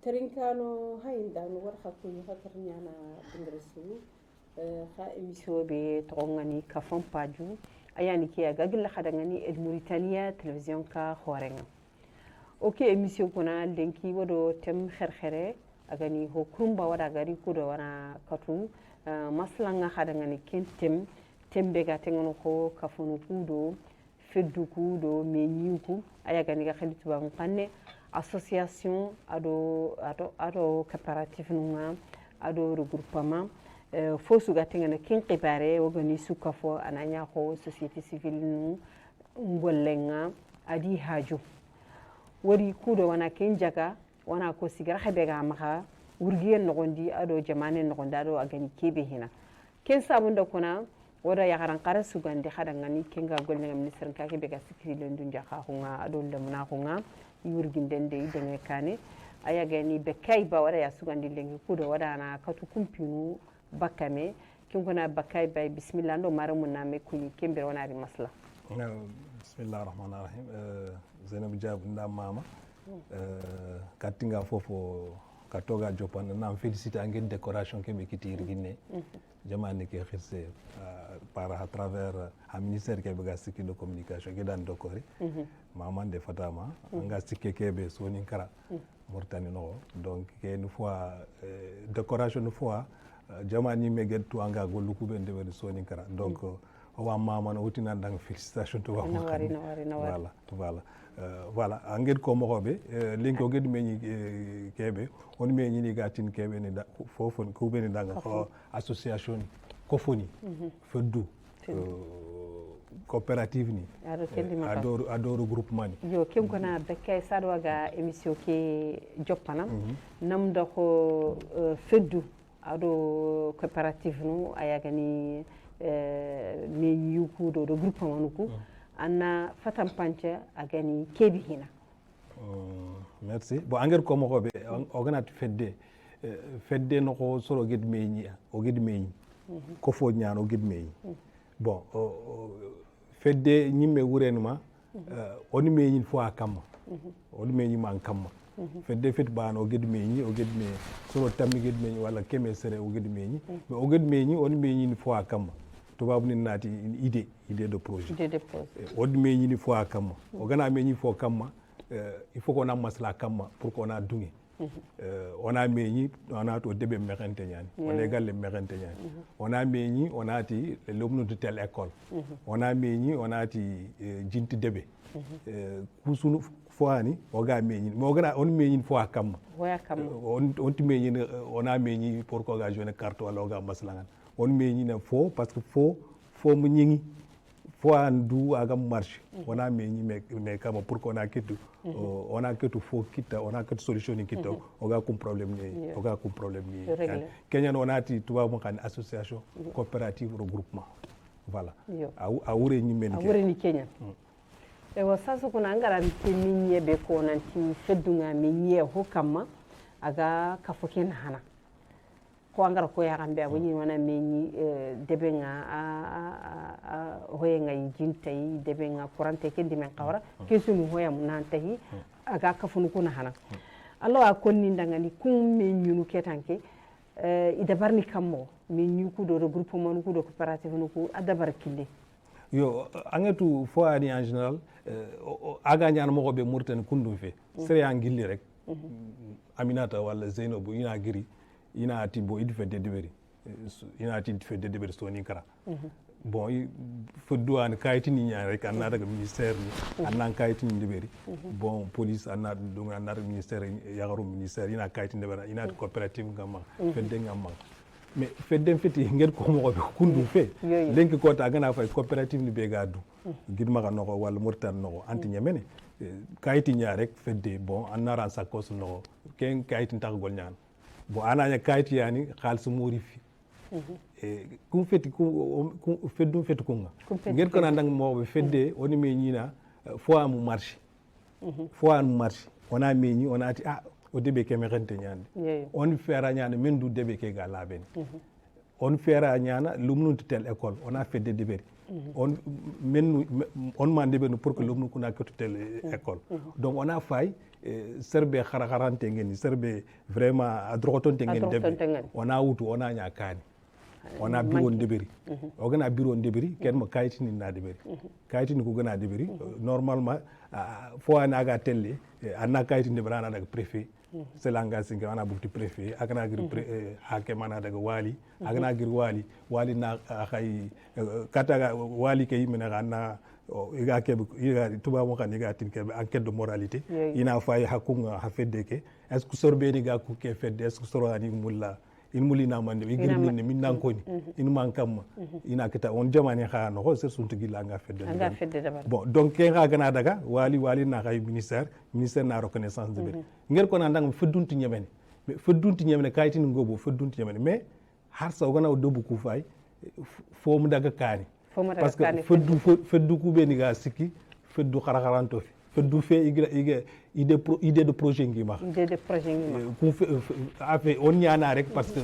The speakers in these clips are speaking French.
Terinkano haindano war hakuni hakarnyana dingresu kha emission be tongani ka fompaju ayani ki agagil khadangani el Mauritania television ka khorenga ok emission kuna lenki wodo tem kherkhere agani ho kurumba wada gari kudo wana katu maslanga khadangani kentem tembe ga tengono ko kafunu kudo feddu kudo menyuku ayagani ga khalitu ba mpanne association ado coopérative nunga ado regroupement fosu gatengana kin qibare wogani sukafo ananya ko société civile nu ngollenga adi haju wari kudo wana kin jaga wana ko sigara khabega maka wurgiyen nogondi ado jamane nogondi ado agani kebe hina ken sabunda kuna wada yagaran qara sugandi khadangani kenga gollenga ministre ka kebe ga sikri lendu jaka hunga ado lemna hunga yurgindende idenge kane ayagani bekay ba wada ya sugandi lengi kudo wada na katu kumpinu bakame kinkuna bakay bay bismillah ndo maramun na me kuni kembe wana ri masla bismillahir rahmanir rahim Zainab Diab nda mama katinga fofo katoga jopan na féliciter ngeen décoration ke me kitiri ginne jamane ke xirse par à travers un ministère ke bega siki de communication ke dan dokori maman de fatama nga siki kebe soni kara mortani no donc ke une fois décoration une fois jamani me get to anga gollu ku ben de soni kara donc wa maman utina ndang félicitations to wa voilà voilà angel ko moxobe linko ged meñi kebe on meñi ni gatin kebe ni fofon ko be ni danga association kofoni feddu coopérative ni ado regroupement ni yo kem kona bekkay sadwaga émission ke joppanam nam do ko feddu ado coopérative nu ayagani meñi yuku do regroupement nuku anna fatam pancha agani kebi hina merci bon anger ko mo be oganat fedde no ko soro ged meñi o ged meñi ko fo ñaan o ged meñi bon fedde ñimme wurenuma oni meñi fo akam oni meñi man kam fedde fet bano ged meñi o ged me soro tammi ged meñi wala keme sere o ged meñi mais o ged meñi oni meñi fo akam tubabu ni nati idée de projet od meñi ni fo akam o gana meñi fo kam il faut qu'on a masla kam pour qu'on a dungi on a meñi on a to debe merente ñani on est égal merente ñani on a meñi on a ti l'omnu de telle école on a meñi on a ti jinti debe kusunu foani o ga meñi mo gana on meñi fo akam on ti meñi on a meñi pour ko ga jeune carte wala o ga masla on meñi na fo parce que fo mu ñingi fo andu aga marché on a meñi mais kama pour qu'on a kitu on a kitu fo kita on a kitu solution ni kita o ga kum problème ni Kenya on a ti tuba mo kan association coopérative regroupement voilà a wure ñi men a wure ni Kenya e wa saso kuna ngara ti minye be ko nanti feddunga minye ho kama aga kafoken hana ko angara ko yarambe abuni wana meñi debenga hoyenga yintay debenga kurante kendi men qawra kesumu hoyam nantahi aga kafunu kuna hana allo akonni ndangani kum meñunu ketanke idabarni kammo meñu ku do regroupement ku do coopérative ku adabar kille yo angatu fo ani en général aga ñaan mo ko be murtan kundum fe sere angilli rek Aminata wala Zainabou ina giri ina ati bo idi fedde deberi ina ati fedde deberi soni kara bon feddu an kayiti ni ñaan rek anna daga ministère ni anna kayiti ni deberi bon police anna dum anna ministère yagaru ministère ina kayiti deberi ina coopérative ngam fedde ngam mais fedde feti ngel ko mo be kundu fe lenki ko ta gana fay coopérative ni be gadu gidma ga noko wala murtan noko anti ñamene kayiti ñaan rek fedde bon anna ran sakos noko ken kayiti tax gol ñaan bo ananya kayiti yani xaalisu mori fi kum feti ku feddum feti kunga ngel ko nandang mo be fedde oni me ñina fo am marché on a meñi on ati o debe ke me rente ñande on fera ñana men du debe ke ga laben on fera ñana lumnu tel école on a fait des deberes on men on m'a debe pour que lumnu kuna que tel école donc on a failli serbe kharante ngeni serbe vraiment adrotonte ngeni debe ona wutu ona nya kani ona biro ndeberi ogana biro ndeberi ken mo kayitini na deberi kayitini ko gana deberi normalement fo ana ga telle anna kayitini deberi ana daga préfet c'est langa singa ana bukti préfet agana gir hake mana daga wali agana gir wali na khay kata wali kay mina ganna iga kebe iga tuba mo kan iga tin kebe enquête de moralité ina fay hakunga ha fedde ke est ce que sorbe ni ga ku ke fedde est ce que sorani mulla in mulina mande igir min nan koni in man kam ina kita on jamani kha no c'est suntu gilla nga fedde bon donc ke ga gana daga wali na kay ministère na reconnaissance de beri ngel ko na ndang feddunti nyemene kaytin ngobo feddunti nyemene mais har sa gana dobu ku fay fo mu daga kani parce que feddu ku be ni ga sikki feddu khararanto fi feddu fe idée de projet ngi ma ku fe on nyana rek parce que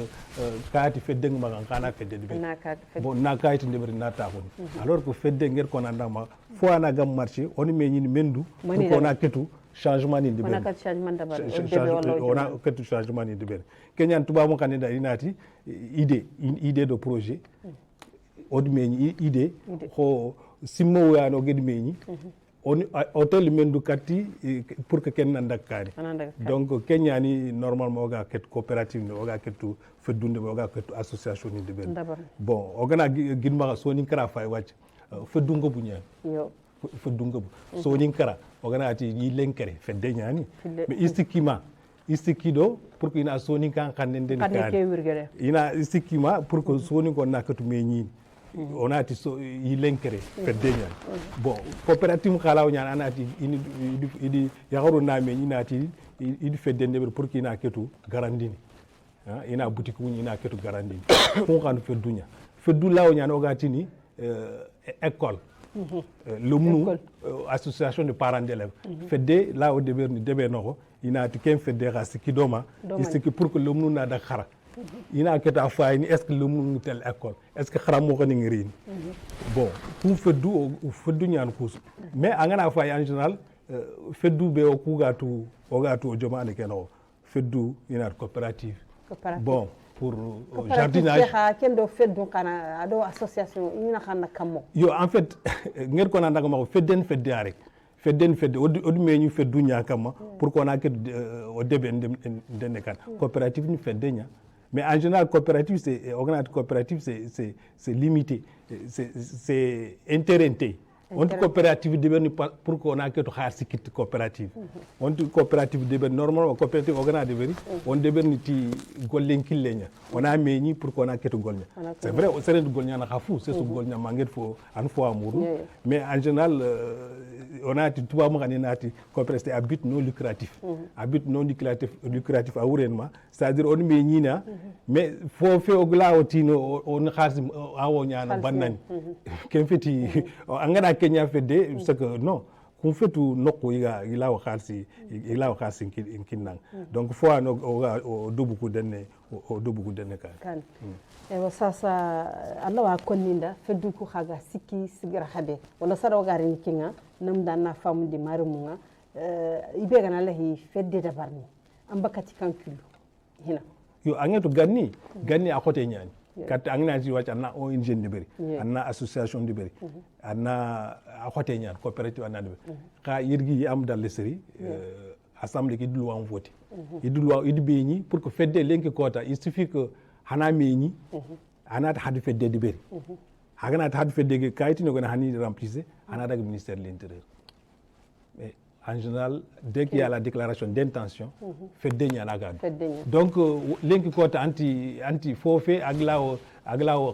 kaati fedde ngi ma kana fedde de bon na kaati de na ta ko alors que fedde nger ko nanda ma fo ana gam marché on me ni mendu ko na ketu changement ni de ben on a ketu changement ni de ben kenyan tuba mo kanida inati idée de projet odi meñi idée ko simmo wano gedi meñi on hotel mendu katti pour que ken nandakani donc kenyani normalement oga ket coopérative ne oga ketu feddunde oga ketu association ni de ben bon ogana gidma so ni kara fay wacc feddungo bu ñaan yo feddungo bu so ni kara ogana ati yi lenkere fedde ñani mais istikido pour que ina so ni kan kanende ni ina istikima pour que so ni ko nakatu meñi on a ti so yilenkere fedde ñan bon coopérative khalaw ñan anati idi yagaru na me inati idi fedde ndebe pour ki na ketu garandini ina boutique wu ina ketu garandini ko kan feddunya feddu law ñan ogatini école le munu association de parents d'élèves fedde law debe noko inati ken fedde khasi kidoma istiki pour que le munu na da khara ina keta fayni est ce que le mun tel école est ce que xaram mo ko ni ngirin bon ku feddu ñaan kus mais angana fay en général feddu be o kugatu o gatu o jomane keno feddu ina coopérative bon pour jardinage kendo feddu kana ado association ina xana kammo yo en fait ngir ko na ndaga mako fedde rek fedde o meñu feddu ñakama pour qu'on a que au début de kan coopérative ni fedde ña mais en général coopérative c'est limité c'est intérêt on coopérative de pour qu'on a que to xaar sikit coopérative on coopérative de normalement coopérative ogana de beri on de berni ti gollen killeña on a meñi pour qu'on a que to golnya c'est vrai o seren golnya na xafu c'est so golnya manget fo an fo amuru mais en général on a ti tuba mo kanina ti coopérative à but non lucratif à but non lucratif à ourenma c'est-à-dire on meñi na mais fo fe ogla otino on xaar awo ñana banani ken feti angana Kenya fedde c'est que non qu'on fait tout noko ila wa khalsi kinang donc fois no o dubu ku denne kan e sasa Allah wa konninda feddu ku khaga sikki sigira habe wala sara garin kinga nam dan na famu di marimunga ibe gana lahi fedde da barni ambakati kankulu hina yo angeto ganni a côté ñani kat angna ci wacc anna ONG de beri anna association de beri anna a côté ñaan coopérative anna de beri ka yirgi am dal leseri assemblée qui doit voter il doit beñi pour que fedde lenki kota il suffit que hana meñi anata hadu fedde de beri hagana hadu fedde kayiti no gona hani remplicer ana daga ministère de l'intérieur mais en général dès qu'il y a la déclaration d'intention fedde ñana gadu donc lenki kota anti fofé aglaw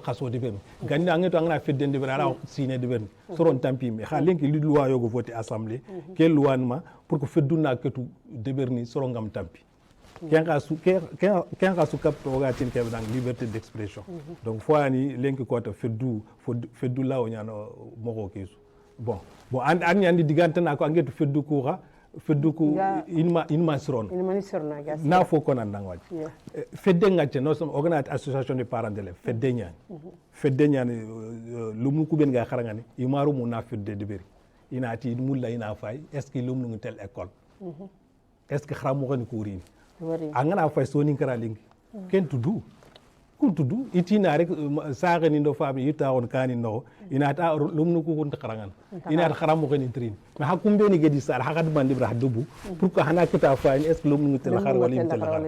khaso de ben gandi angeto angana fedde de ben ala signé de ben soron tampi mais xa lenki li loi yogo voter assemblée ke loi ma pour que feddu na ketu de berni soron ngam tampi ken ka su kapto ga tin ke dans liberté d'expression donc foani lenki kota feddu law ñano moko kesu bon an yandi digantana ko angeto feddu ku inma siron na fo ko nan dangwaji fedde ngacce no som organise association de parents d'élèves fedde ñani lumu ku ben ga kharangani imaru mu na fedde de beri inati mulla ina fay est ce que lumu ngi tel école est ce que khara mo gani kurini wari angana fay soni kara lingi ken tudu kun tudu itina rek saga ni ndo fami yita on kani no ina ta lumnu ku kun takarangan ina ta khara mo gani trin ma hakumbe ni gedi sar hakad bandi bra dubu pour que hana kita fa est ce que lumnu tel khar wali tel khar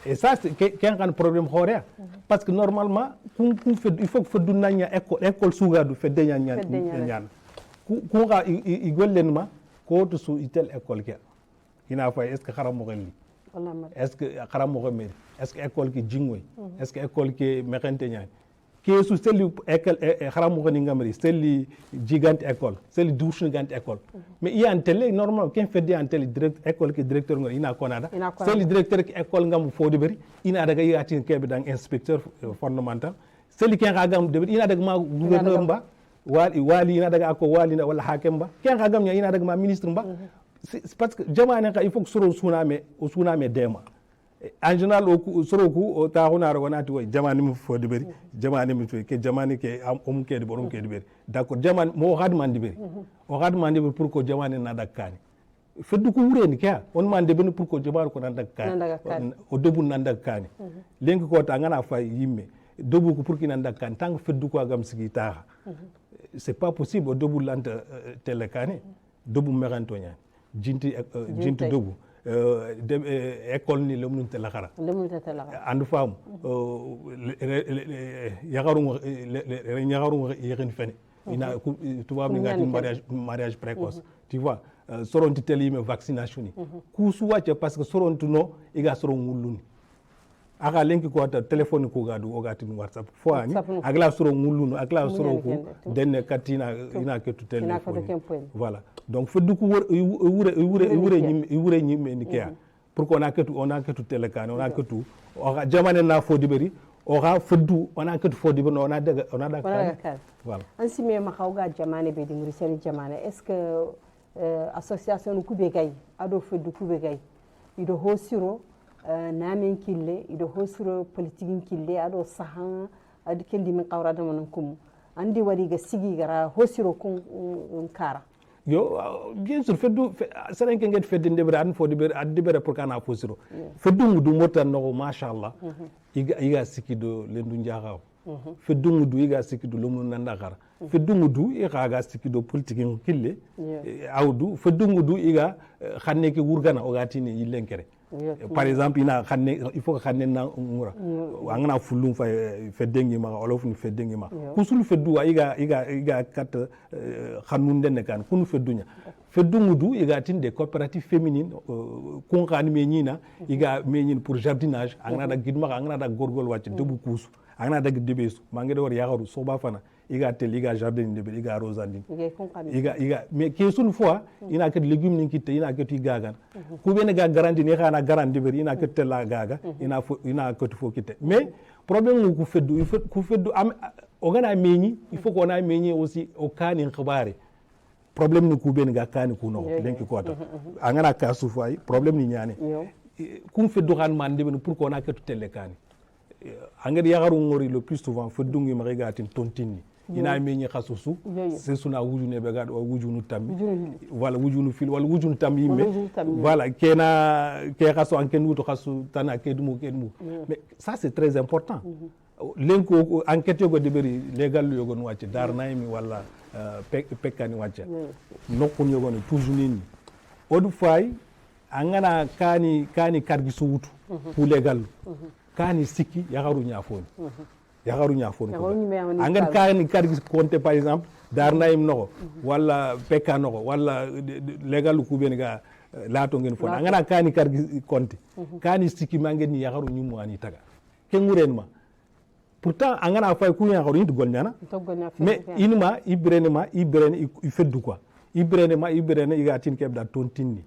et ça c'est ken kan problème khore parce que normalement kun fait il faut que feddu nanya école suga du fedde nyanya ku ga igollen ma ko to su itel école ke ina fa est ce que khara mo gani est ce que khara mo gami est ce que école ki jingoy est ce que école ki mekante nyani ke su seli école khara mo gani ngamri seli gigante école seli douche gigante école mais il y a un télé normal ken fedde un télé direct école ki directeur ngol ina konada seli directeur ki école ngam fodi bari ina daga yati kebe dang inspecteur fondamental seli ken ga gam de ina daga ma gouverneur mba wali ina daga ako wali na wala hakem ba ken ga gam ina daga ma ministre mba c'est parce que jamane ka il faut que soro suna me dema en général soro ku ta hona ro wonati way jamane mu fodi bari jamane mu ke jamane ke am ke de borom ke de bari d'accord jamane mo hadman de bari o hadman de pour ko jamane na dakkani feddu ko wureni ka on mande ben pour ko jabar ko nan dakkani o debu nan dakkani lengi ko ta ngana fay yimme debu ko pour ki nan dakkani tant que feddu ko gam sigi ta c'est pas possible o debu lanta telekani debu meranto nyani jinti dogu école ni lomnu telakara andu fam yagaru yegin fene ina tuba mi ngati mariage précoce tu vois soronti teli me vaccination ni ku suwace parce que sorontu no iga soron nguluni aga lenki ko ta téléphone ko gadu o gati whatsapp fo ani agla soro ngulunu agla soro ko den katina ina ketu téléphone voilà donc feddu ko wure nyim ni kya pour qu'on a ketu télécan on a ketu o jamane na fo diberi o ga feddu on a ketu fo diberi on a daga voilà ansi me ma xawga jamane be di muri seni jamane est ce que association ku be gay ado feddu ku be gay ido hosiro namen kille ido hosiro politique kille ado sahan adi kendi min qawrada mon kum andi wari ga sigi gara hosiro kun kara yo bien sûr feddu saren ke nget fedde ndebere an fodi ber adibere pour kana hosiro feddu mudu motan no machallah iga sikido lendu njaxaw feddu mudu iga sikido lomnu nanda khara feddu mudu iga sikido politique kille awdu feddu mudu iga xanne ke wurgana o gatini yilenkere par exemple ina xanne il faut que xanne na ngura angana fulum fa feddengi ma olof ni feddengi ma kusul feddu iga kat xanun den kan kunu feddunya feddu mudu iga tin des coopératives féminines kun xani meñina iga meñin pour jardinage angana da gidma angana da gorgol wacc debu kusu angana da debesu mangede war yagaru soba fana iga tel iga jardin de iga rosandine iga mais kesul fois ina ket légumes ni kitte ina ket gagan ku bene ga garanti ni xana garanti ber ina ket la gaga ina ket fo kitte mais problème ku feddu il faut ku feddu am o gana meñi il faut qu'on a meñi aussi au kani xibare problème ni ku bene ga kani ku no lenki ko ta angana ka su fay problème ni ñane ku feddu xan man de pour qu'on a ket tele kani angadi yagaru ngori le plus souvent feddu ngi ma regatin tontini ina meñi khasusu c'est suna wujune be gado wujunu tammi voilà wujunu fil wala wujunu tammi me voilà kena ke khasu anken wutu khasu tana kedmu mais ça c'est très important lenko enquête go deberi legal yogo no wacce dar naymi wala pekkani wacce nokkun yogo no toujours nini odu fay angana kani kargi su wutu pour legal kani sikki yagaru nyafoni yagaru nyafoni angan kani kargi compte par exemple dar nayim noko wala pekka noko wala legal ku ben ga lato ngeen fon angana kani kargi compte kani sikki mangen ni yagaru nyumu ani taga kenguren ma pourtant angana fay ku yagaru ni gol nyana mais inma ibrene ifeddu quoi ibrene iga tin kebda tontini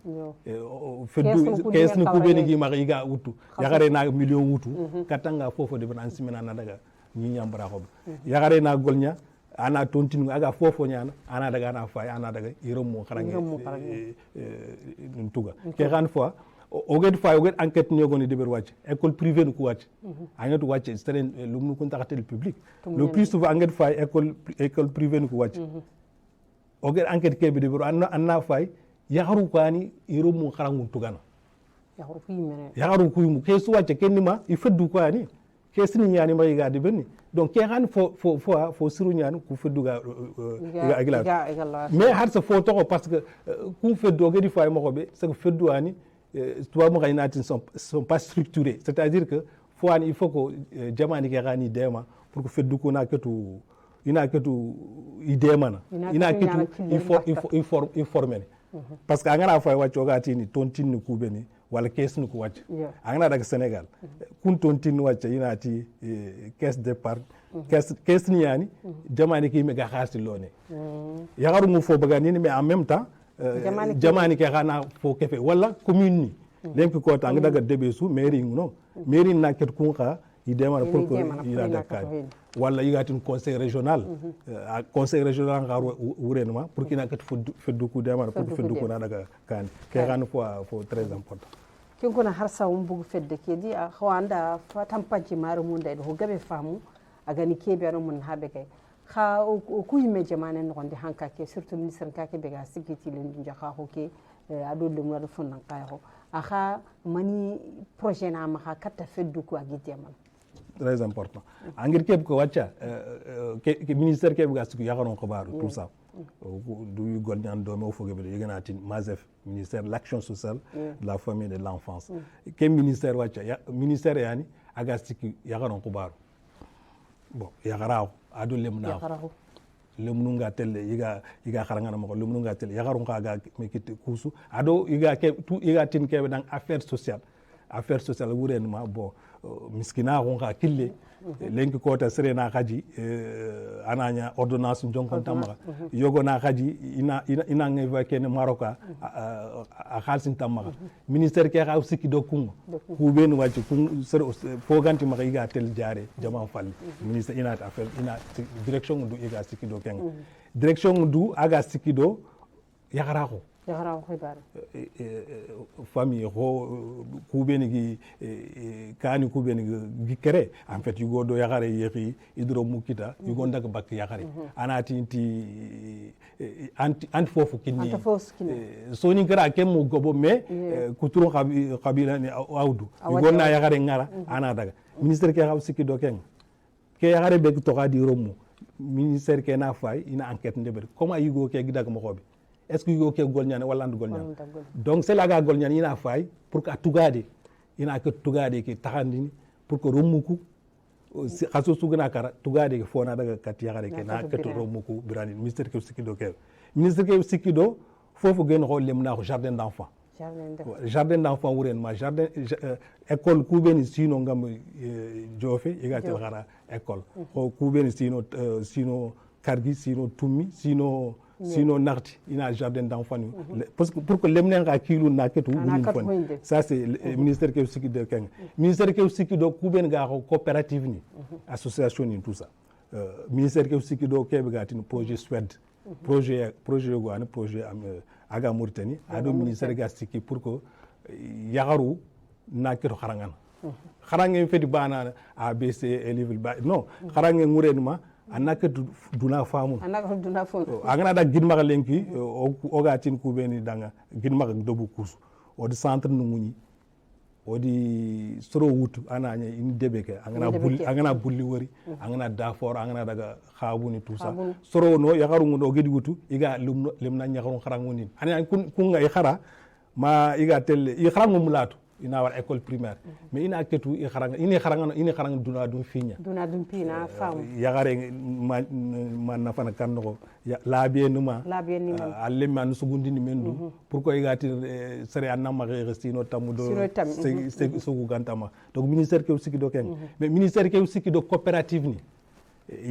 feddu kesni ku beni gi ma iga wutu yagare na million wutu katanga fofo de ban simena na daga ni nyambara ko yagare na golnya ana tontini aga fofo nyana ana daga na fay ana daga irom mo kharange ntuga ke gan fois oget enquête ni goni de ber wacc école privée ku wacc angatu wacc steren lumnu kun taxatel public le plus souvent enquête fay école privée ku wacc oget enquête kebe de ber anna fay yagaru kwani irom mo kharangu tugana yagaru kuimu ke suwace kenima i feddu ko ani ke sini nyani ma yiga de benni donc ke han fo siru nyani ku feddu ga igla mais har sa fo to parce que ku feddu ga di fay mo ko be c'est que feddu ani toi mo gaynati sont pas structurés, c'est-à-dire que il faut que jamani ke gani dema pour que feddu ko na ketu ina ketu idema na ina ketu informel parce que angana fay waccio gatini tontini kubeni wala caisse ni ko wacce angana daga Sénégal kun tontini wacce ina ti caisse d'épargne caisse ni yani jamani ke me ga xarti lone yagaru mu fo baga ni mais en même temps jamani ke xana fo kefe wala commune ni lenki ko tang daga debesu mairie no mairie na ket kun xa idema pour que ila dakar wala yigatin conseil régional conseil régional ngaro wurenma pour qu'il n'a que feddu ku dema pour que feddu ko na daga kan ke ran faut très important kin kuna har sawun bugu fedde ke di a khawanda fatan paji maru mun da ho gabe famu a gani ke be mun habe kai kha ku yime jamane no gonde hanka ke surtout ministre ka ke be ga sikiti len dunja kha ho ke ado dum na fon nan kay ho akha mani projet na ma kha katta feddu ku agi demal très important angir keb ko wacca ke ministère keb ga siku yakaron khabaru tout ça du gol ñan do mo foge be yeganatin mazef ministère de l'action sociale de la famille et de l'enfance ke ministère wacca ministère yani aga siku yakaron khabaru bon yakaraw adu lemna lemnunga telle yiga kharangana mako lemnunga telle yakaron ga mekite kusu ado yiga ke tu yiga tin kebe dans affaire sociale wurenma bon miskina ko ka kille lenki kota serena khaji ananya ordonnance jonkon tamara yogona khaji ina ngeva ken maroka a khalsin tamara ministère ke ka sikki do kum ku ben wacci kum fo ganti ma yiga tel jare jama falli ministère ina affaire ina direction du yiga sikki do ken direction du aga sikki do yakara ko khibar famille ho kubeni gi kani kubeni gi kere en fait yugo do yakare yeki idro mukita yugo ndak bak yakare anati inti anti fofu kinni so ni kara kem mu gobo me kuturo kabila ni awdu yugo na yakare ngara ana daga ministère ke xaw sikki do ken ke yakare be to ka di romu ministère ke na fay ina enquête ndeber comment yugo ke gidag mo xobi est-ce que yo ke golñane wala andu golñane donc c'est la ga golñane ina fay pour que tugade ina ke tugade ke taxandini pour que romuku khaso sugna kara tugade ke fona daga kat yaxare ke na ke romuku birani ministère ke sikido fofu gen xol lemna ko jardin d'enfant wuren ma jardin école kubeni sino ngam jofe igatel xara école ko kubeni sino kargi sino tummi sino narti ina jardin d'enfant parce que pour que lemnen ga kilu na ketu ça c'est le ministère ke siki de ken ministère ke siki do kuben ga coopérative ni association ni tout ça ministère ke siki do ke ga tin projet Suède projet go an projet aga Mauritanie ado ministère ga siki pour que yagaru na ketu kharangen fedi bana ABC et level ba non kharangen ngurenma anaka duna famun angana da gidma lenki o ga tin kubeni danga gidma dobu kus o di centre nu nguni o di soro wutu ananya in debeke angana bulli wori angana dafor angana daga khabuni tout ça soro no yakaru ngodo gedi wutu iga limna nyakaru kharangunin ananya kun ngai khara ma iga tel i kharangu mulatu ina war école primaire mais ina ketu i kharanga duna dum pina fam yagare man na fana kanno labienuma allemman sugundini mendu pourquoi igati sere anama restino tamudo sugu gantama donc ministère ke sikki do ken mais ministère ke sikki do coopérative ni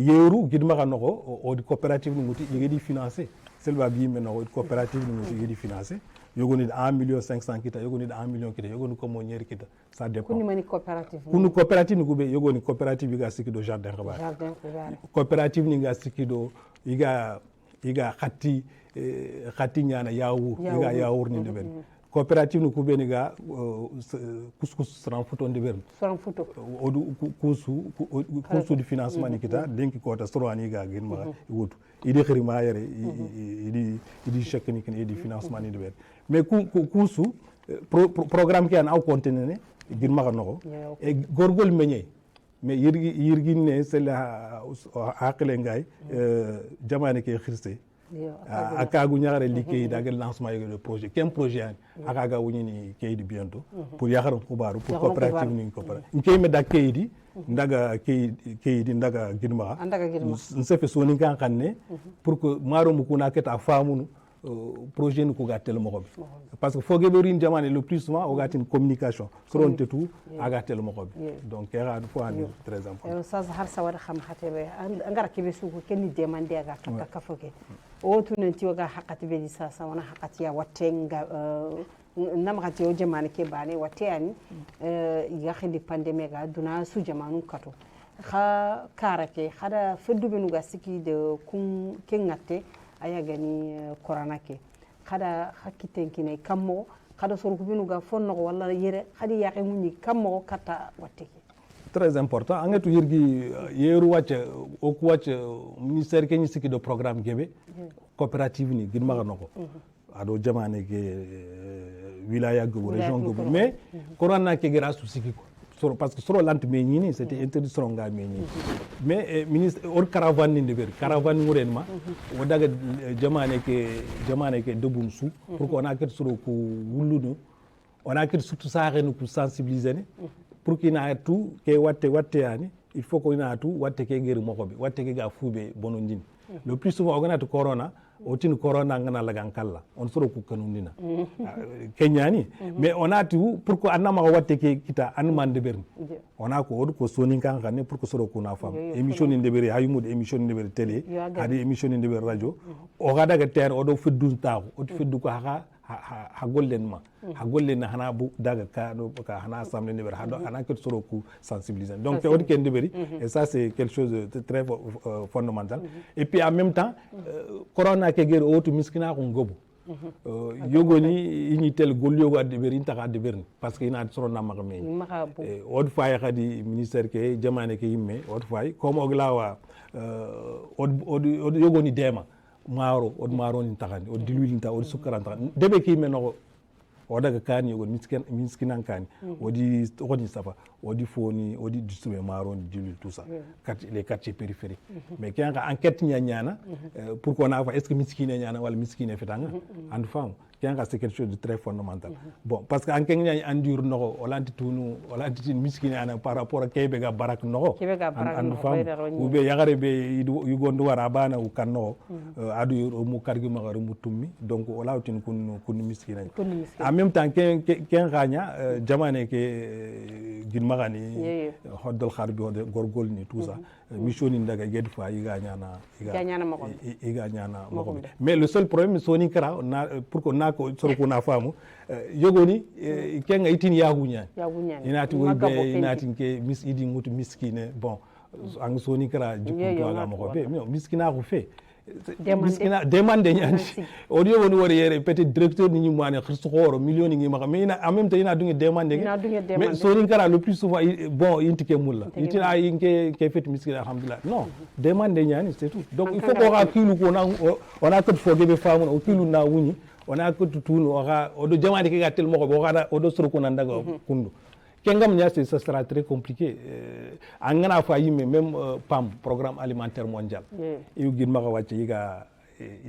yeru gidma kanoko o di coopérative ni muti yedi financer selba bi men no coopérative ni muti yedi financer yogoni 1,5 million kita yogoni 1 million kita yogoni ko mo nyeri kita ça dépend kuni mani coopérative ni gube yogoni coopérative ga sikido jardin khabar coopérative ni ga sikido iga khati nyana yawur iga yawur ni deben coopérative ku beni ga couscous ran futo ndeber odu couscous du financement ni kita denki kota sorani ga gin ma wutu idi khirima yare idi chèque ni ken idi financement ni ndeber mais couscous programme ki an aw contenene gin ma no e gorgol meñe mais yirgi ne sela akle ngay jamane ke khirse akagu ñagare liggéey dagal lancement de projet quel projet akaga woni ni kaydi bientôt pour yakharam kubaru pour coopérative ni coopérative nkey me dak kaydi ndaga kaydi ndaga girma nsefe soni kan xanne pour que maro mu kuna keta famunu projet ni ko gatel mo ko parce que foge berin jamane le plus souvent o gatin communication soronte tout agatel mo ko donc era do fois très important ça har sawar xam xatebe ngara kebe suko kenni demande aga ka foge o tunanti waga hakati be sasa wana hakati ya watenga namagati o jamane ke bane wateyani ya khindi pandemic ga duna su jamanu kato kha karake khada feddu benu ga siki de kum kengate aya gani corona ke khada hakiten kine kammo khada sorku benu ga fonno wala yere khadi yaqe munni kammo kata wateke très important angetu yirgi yeru wacce o ku wacce ministère ke ni siki de programme gebe coopérative ni gin maga noko ado jamane ke wilaya go région go mais corona ke gira su siki ko parce que soro lante meñini c'était interdit soro nga meñini mais ministre or caravane ni deber caravane ngurenma o daga jamane ke debun su pour qu'on a ket soro ko wuluno on a ket surtout saare no ko sensibiliser ne pour qu'il na tout ke watte yani il faut qu'on a tout watte ke geri mokobe watte ke ga fube bonondin le plus souvent on a to corona otin corona ngana lagan kala on soro ku kanundina kenyani mais on a tout pour que anama watte ke kita an man de berni on a ko soni kan kan pour que soro ku na fam émission ni de beri hayumud émission ni de beri télé hadi émission ni de beri radio o gada ga ter o do feddu taw o feddu ko ha gollen ma ha gollen hana bu daga ka do ka hana assemblée de hado hana ke soro ku sensibiliser donc te wodi ken de beri et ça c'est quelque chose de très fondamental et puis en même temps corona ke gere otu miskina ko ngobu yogoni ini tel gol yogo adde beri intaka adde berni parce que ina soro na maka me od fay khadi ministère ke jamane ke yimme od fay comme oglawa od yogoni dema maro od maro ni takani od diluil ta od sukaranta debe ki meno o daga kani yogo miskinan kani odi safa odi foni odi distribuer maro ni diluil tout ça les quartiers périphériques mais qui a enquête nyana pour qu'on a est-ce que miskine nyana wala miskine fetanga and fam c'est quelque chose de très fondamental bon parce que en kenya andur no olanti tunu olanti miskine ana par rapport à kebe ga barak no and fam ube yagare be yugondo wara bana u kanno adu mu kargi magaru mutummi donc olawtin kun miskine en même temps ken ganya jamane ke gin magani hoddol kharbi hode gorgol ni tout ça mission ni daga ged fa iga nyana mako mais le seul problème soni kara pour qu'on a ko sorko na famu yogoni kenga itini yagunya inati wobe inati ke misidi mutu miskine bon ang soni kara jikko to aga mako be miskina ko fe miskina demande nyani audio woni wori yere peut-être directeur ni nyumane khirsu khoro million ngi maka mais ina en même temps ina dungi demande mais soni kara le plus souvent bon intike mulla itina inke ke fet miskina alhamdulillah non demande nyani c'est tout donc il faut qu'on a kilu ko on a que faut gebe famu o kilu na wuni on a que tout o do jamande ke gatel moko bo kada o do soro ko nan daga kundu kengam nya ça sera très compliqué angana fa yime même PAM programme alimentaire mondial yu gin maka wacce yiga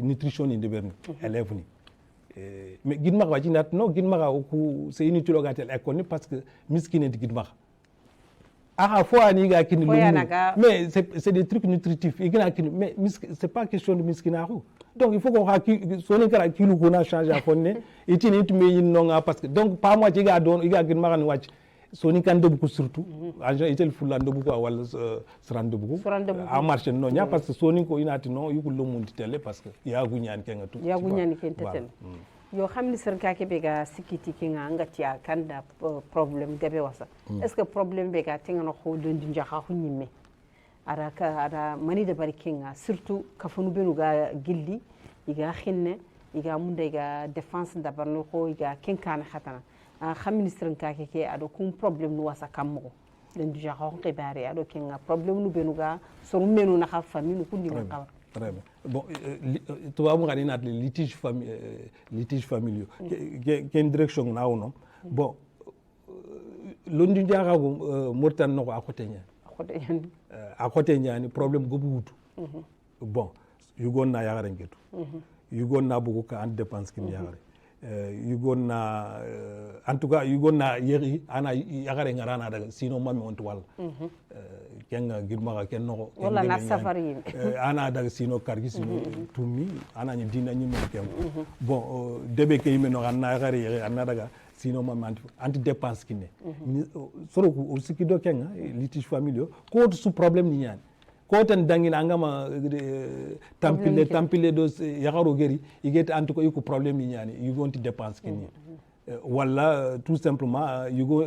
nutrition ni deberni élève ni mais gin maka wacce nat no gin maka ku c'est inutile gatel école ni parce que miskine di gin maka aha fois ni ga kin mais c'est des trucs nutritifs igna kin mais c'est pas question de miskinaru donc il faut qu'on ha soni kara kilu ko na changer fonne itini itme yin nonga parce que donc pas moi ci ga don iga gin maka ni wacce soni kan debu ko surtout agent itel fulla debu ko wala sran debu ko a marché non nya parce que soni ko inati non yukul lo mun tele parce que ya gunyan kenga tout ya gunyan ken tetel yo xamni ser ka ke be ga sikiti ki nga ngati ya kanda problème debe wasa est-ce que problème be ga tenga no ko dondi njaxa hu nyimme ara mani de bari kinga surtout kafunu benu ga gilli iga xinne iga munda iga défense ndabarno ko iga kenkana khatana kha ministre ka ke ado kum problème nu wasa kammo len du jaxon xibari ado kenga problème nu benuga so menu na kha famille nu kundi ma xawa très bien bon tubabu ngani nat litige familiaux ken direction na wono bon londi jaxago mortan no a côté ñani problème gobu wutu bon yugon na yagare ngetu yugon na bugu ka an dépense kin yagare yugon na en tout cas yugon na yeri ana yagare ngarana daga sino mami on to wal kenga girma ken no wala na safari ana daga sino kargi sino tumi ana ni dina ni mo kem bon debe ke yime no anna yagare yeri anna daga sino mami anti dépense kin ne soro ko sikido kenga litige familiaux ko su problème ni ñaan ko tan dangina angama tampile do yakaro geri igete antuko iko problème ni ñani you gonti dépense kini wala tout simplement you go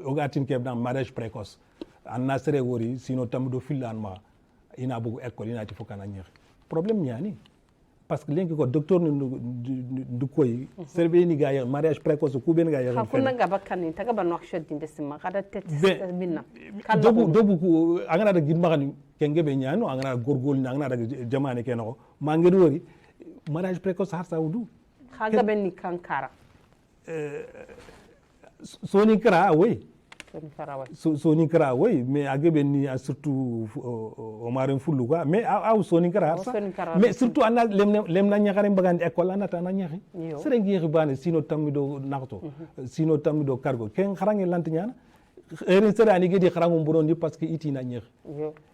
ogatin ke dans mariage précoce anna sere wori sino tamdo filan ma ina bugu école ina ti fokana ñex problème ñani parce que lenki ko docteur du koy serve ni ga mariage précoce ku ben ga ya hakuna ga bakani taga ban wax shoddi ndesima kada tet minna dobu ko angana da gid magani kenge be ñano angana gorgol ni angana da jamane ke no ma ngir wori mariage précoce har sa wudu khaga ben ni kankara soni kra oui soni kra oui mais agebe ni surtout o maren fullu quoi mais aw soni kra ça mais surtout ana lemna ñaxare mbagandi école ana ta na ñaxi sere ngi bane sino tamido nakto sino tamido cargo ken xarangi lant ñana erin sere ani gedi xarangu mburondi parce que iti na ñex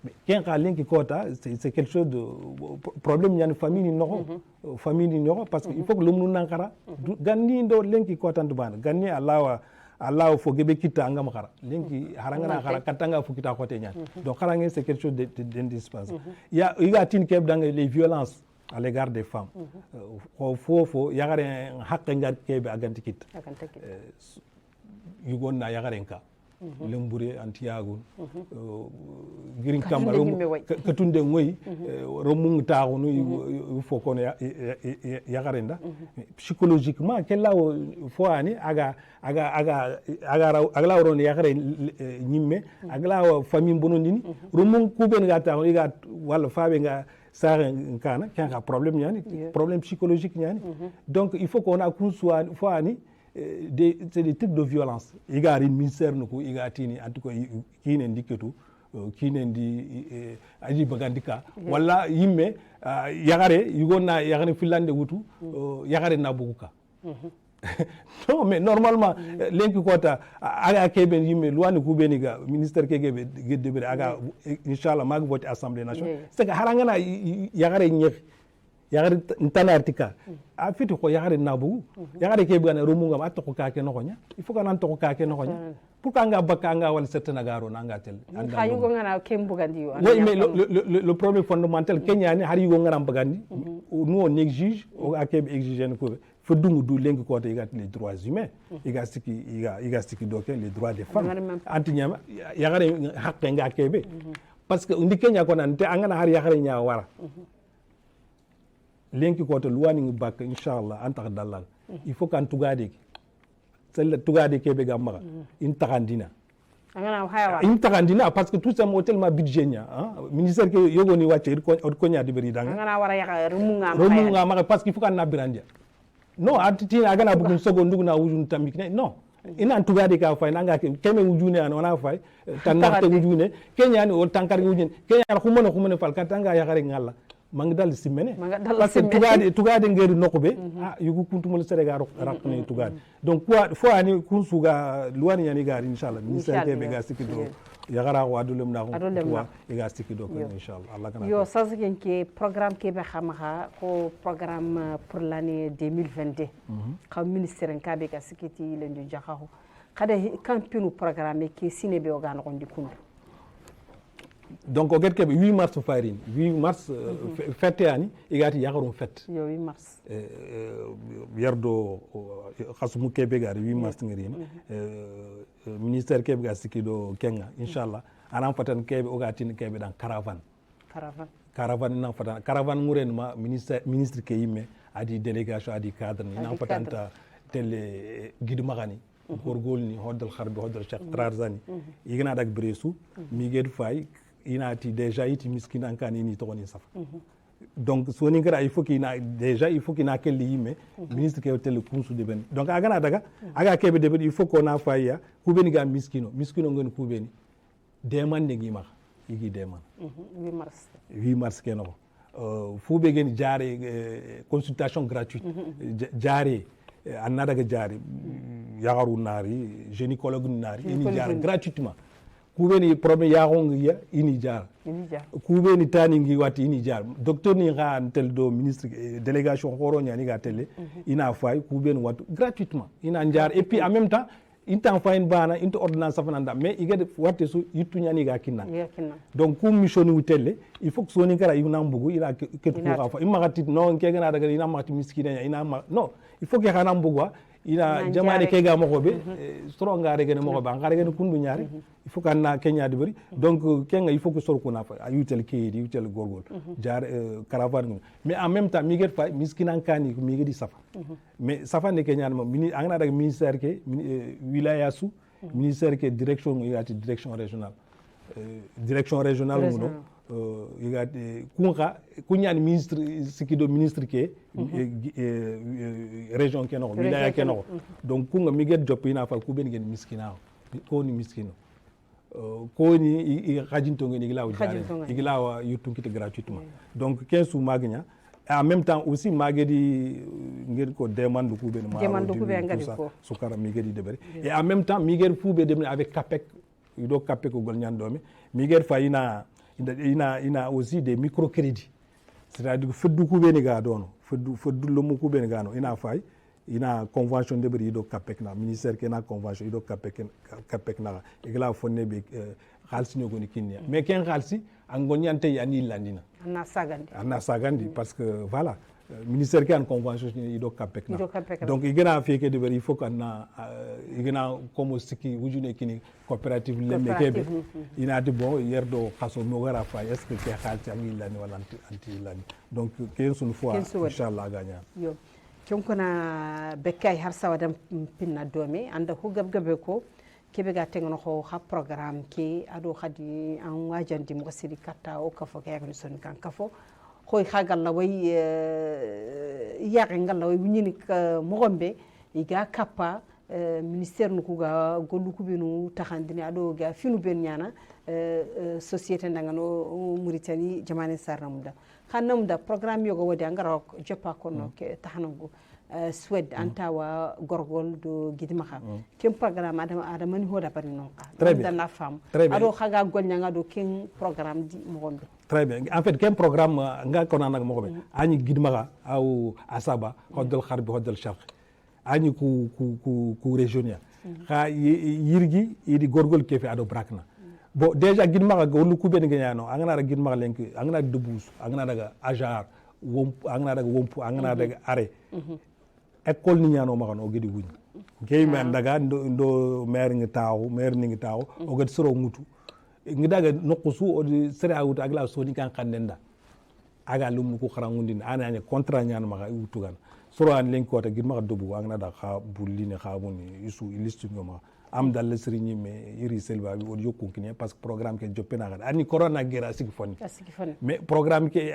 mais ken xa lenki kota c'est quelque chose de problème ñani famille ni no parce que il faut que lumnu nankara ganni ndo lenki kota ndubana ganni Allah fo gebe kita angam khara lenki harangana khara katanga fu kita khote ñaan donc kharange c'est quelque chose d'indispensable ya iga tin keb dans les violences à l'égard des femmes fo yagare hakke ngat kebe aganti kit yugon na yagare ka lembure antiagun girin kamaro katunde ngoy romung taxunu fo kono yagarenda psychologiquement kella fo ani aga ron yagare nyimme agla famille bonondini romung kuben ga taxu iga wala fabe nga sare kana kan problème yani problème psychologique yani donc il faut qu'on a qu'on soit fo ani c'est des types de violence igari ministère nuko igatini en tout cas kine ndiketu kine ndi aji bagandika wala yimme yagare yugonna yagare filande wutu yagare na buguka non mais normalement lenki kota aga kebe yimme luwani kubeni ga ministère kegebe gedebe aga inchallah mag vote assemblée nationale c'est que harangana yagare ñex yagare ntana artika a fiti ko yagare nabu yagare ke bugana rumunga ma to ko kake no gonya il faut kana to ko kake no gonya pour kanga bakanga wal certaine garo nanga tel anda yugo ngana kembu gandi yo oui mais le problème fondamental kenya ni har yugo ngana bagandi nous on exige o akebe exiger ko fo dungu du lengi ko to igati les droits humains iga stiki doke les droits des femmes antinyama yagare hakke nga kebe parce que ndi kenya ko nan te angana har yagare nya wara lenki ko to luwani ngi bak inshallah antax dalal il faut kan tugade celle tugade kebe gamma in taxandina angana haywa in taxandina parce que tout ça tellement budget nya ministère ke yogoni wacce ko nya de beri danga angana wara ya rumunga ma parce que il faut kan na birandia non atiti agana bugun sogo nduguna wujun tambikne non ina tugade ka fay nanga keme wujune an wana fay tan naxte wujune kenya ni o tankar wujune kenya xumono fal katanga ya xare ngalla mang dal simene parce que tugade ngeri nokobe yugo kuntumul serega rakne tugade donc quoi fo ani kunsuga luwani yani gari inshallah ministère be ga sikido yagara wa dulum na ko ga sikido ko inshallah Allah kana yo sasaken ke programme ke be xamaxa ko programme pour l'année 2022 xam ministère ka be ga sikiti lendu jaxaxu kada campinu programme ke siné be o ga no ndi kundu donc o get kebe 8 mars farin 8 mars fête ani igati yagarum fête yo 8 mars yerdo khasmu kebe gar 8 mars ngirin ministère kebe ga sikido kenga inshallah anam fatan kebe o gatin kebe dan caravane caravane nan fata caravane nguren ma ministre ke yimme adi délégation adi cadre ni nan fatanta tele guide magani gorgol ni hoddal kharbi hoddal cheikh trarzani igana dak bresu mi ged fay inati déjà iti miskinan kan ini to ni safa donc soni ngara il faut qu'il na kelli yimme ministre ke tele kunsu de ben donc agana daga aga kebe de ben il faut qu'on a faya kubeni ga miskino ngon kubeni demande ngi ma igi demande 8 mars keno fube gen jaare consultation gratuite jaare anna daga jaare yagaru nari gynécologue nari ini jaare gratuitement kubeni premier yagongi ya ini jaar kubeni tani ngi wati ini jaar docteur ni ga tel do ministre délégation horo nyani ga tele ina fay kubeni watu gratuitement ina jaar et puis en même temps inta fayin bana into ordonnance safananda mais igede watte su yittu nyani ga kinna donc kum mission ni tele il faut que soni kara ina mbugu ila ketu ko fa imma gatit non ke gana daga ina mati miskina ina ma non il faut que xana mbugu ina jamane ke ga mako be stro nga rege ne mako ba nga rege ne kundu nyaari il faut que na kenya de bari donc kenga il faut que sor kuna fa yutel ke di yutel gorgol jaar caravane mais en même temps mi get fa miskina kani mi get di safa mais safa ne kenya mo mini angana daga ministère ke wilaya su ministère ke direction yati direction régionale muno yigati kunga kunyani ministre sikido ministre ke région ke no wilaya ke no donc kunga mi get job ina fa ku ben gen miskina ko ni miskino ko ni rajinto ngeni iglawa yutunkite gratuitement donc 15 sous magnya en même temps aussi magedi ngir ko demande ku ben ma sukara migedi debere et en même temps migedi fube dem avec capec do capec ko gol nyandomi migedi fa ina aussi des microcrédits c'est-à-dire feddu ku ben ga dono feddu lomu ku ben ga no ina fay ina convention de bari do capec na ministère ke na convention do capec na igla fonne be khalsi ñogo ni kinnya mais ken khalsi angonyante yani landina anna sagandi parce que voilà ministère qui a une convention ido capec na donc igena feke de bari il faut qu'on igena comme siki wujune kini coopérative lembe kebe ina de bon yerdo khaso no gara fa est ce que ke khalsi angi lani wala anti lani donc ken sunu fois inchallah gagna yo konkona bekkay har sawadam pinna domi anda hu gabgabe ko kebe ga tengono ko ha programme ki ado khadi an wajandi mo siri katta o kafo ke yakni son kan kafo koy khagal la way yaqe ngal la way nyini mo gombe iga kappa ministère nuku ga gollu kubinu taxandini ado ga finu ben nyana société ndangano Mauritanie jamane sarnamda xanamda programme yogo wadi angara joppa kono ke taxanangu Suède antawa gorgol do gidmaxa ken programme adama ni hoda bari non ka dana femme ado khaga golnyanga do ken programme di mo gombe très bien en fait ken programme nga kona nak mo gombe ani gidmaxa aw asaba hodol kharbi hodol sharq ani ku régional kha yirgi idi gorgol kefi ado brakna bon déjà gidmaxa gollu kubeni ganyano angana ra gidmaxa lenki angana debus angana daga ajar angana daga wompu angana daga are école ni ñano ma xano gedi wuñ kay men daga ndo maire ngi taw o ged soro mutu ngi daga nokusu o di sere awut agla so ni kan xandenda aga lum ko xarangundin ana nya contrat ñano ma wutu gan soro an len ko ta gid ma dobu ak na da xa bulline xa boni isu liste ngoma am dal le serigne me iri selba bi o yokku kini parce que programme ke jopena ga ani corona gera sigi foni mais programme ke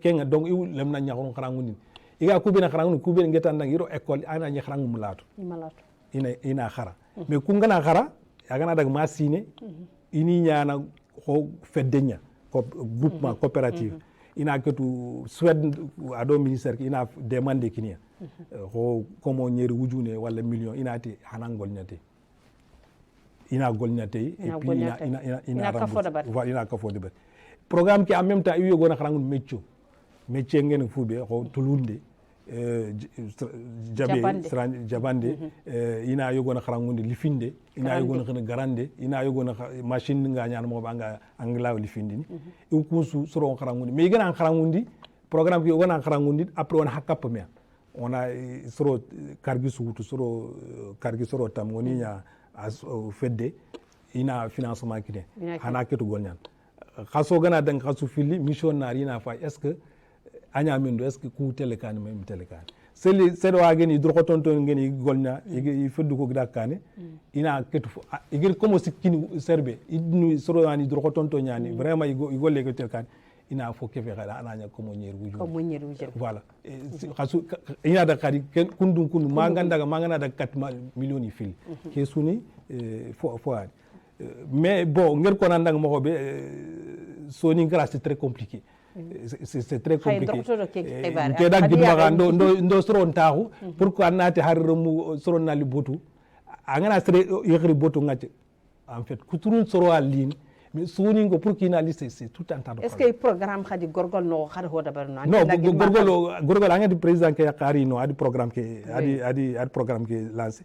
nga donc iw lem na ñaxon xarangundin iga kubina kharangu kubina ngeta ndang yiro école ana nya kharangu mulatu ina khara mais ku ngana khara agana dag masine ini nyana ko feddenya ko groupement coopérative ina ketu Suède ado ministère ina demande kinia ko komo nyeri wujune wala million ina ti hanangol nyate ina gol nyate et puis ina kafo de bat programme qui en même temps iyo gona kharangu métier ngene fube ko tulunde jabande ina yogona kharangundi lifinde ina yogona khana garande ina yogona machine nga nyaan mo banga anglaw lifindini e kunsu soro kharangundi mais gana kharangundi programme ki wona kharangundi après on hakap me on a soro kargi suutu soro kargi soro tam woni nya fedde ina financement kide hana ketu gonyan khaso gana dang khasu fili mission nari na fa est-ce que anya mendo est-ce que ku telekan même telekan seli sedo ageni dro tonton ngeni golnya i feddu ko gida kane ina ketu igir comme sikini serbe idnu soro ani dro tonton nyani vraiment i golle ko telekan ina fo kefe xala ananya comme nyer wuju voilà khasu ina da khadi kundu mangana da 4 millions fil ke suni fo mais bon ngir ko nandang mo be soni ngara c'est très compliqué c'est très compliqué ke dag gidmaga ndo soron taxu pourquoi anati harmu soron nali botu angana sere yekri botu ngati en fait kuturun soro alin mais soni ngo pour qu'il analyse c'est tout un tas de est-ce que programme khadi gorgol no khadi hoda barno non gorgol angadi président ke yakari no adi programme ke adi programme ke lancé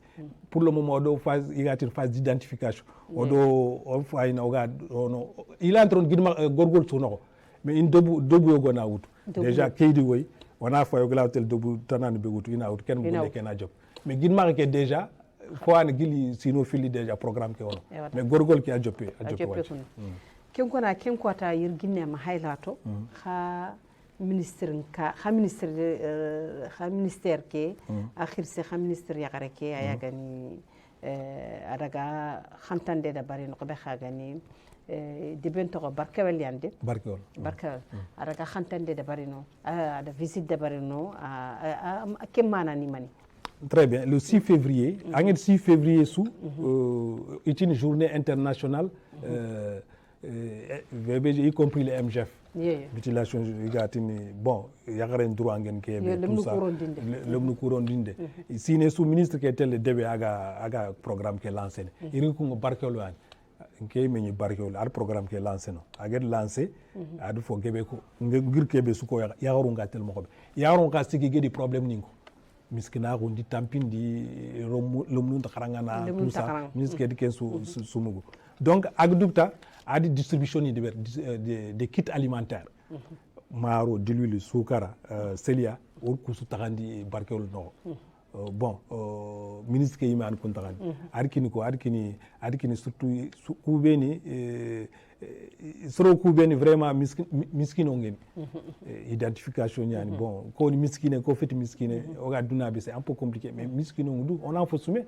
pour le moment do phase igatir phase d'identification odo on fa ina oga no il entre gidma gorgol suno mais in dobu yogo na wutu déjà kaydi woy wana fa yogo la tel dobu tanane be wutu ina wutu ken bu nek na job mais gidma ke déjà foane gili sino fili déjà programme ke wono mais gorgol ki a joppe ken ko ta yir ginne ma haylato kha ministre ke akhir se kha ministre yagare ke ayagani adaga khantande da bari no be khagani de bento ko barkawel yande barkawel adaga khantande da bari no ada visite da bari no kemana ni mani. Très bien. Le 6 février, le 6 février est une journée internationale, y compris les MGF. Mutilation, bon, il y a un droit à tout ça. Le Moukourondinde. Si il y a un ministre qui était le début à programme qui est lancé, il y a un barkolo. Il y a un programme qui est lancé. Il y a lancé, il y a un Québec, il y a un problème. Miskina rundi tampindi lomnu takarangana tout ça miskedi ken sumugo donc agdukta adi distribution de kits alimentaires maro diluile soukara selia or kusu takandi barkewol no bon ministre ke yiman kun takandi arkini surtout kubeni soro kubeni vraiment miskino ngeni identification yani bon ko ni miskine ko feti miskine o ga duna be c'est un peu compliqué mais miskino ndu on en faut soumer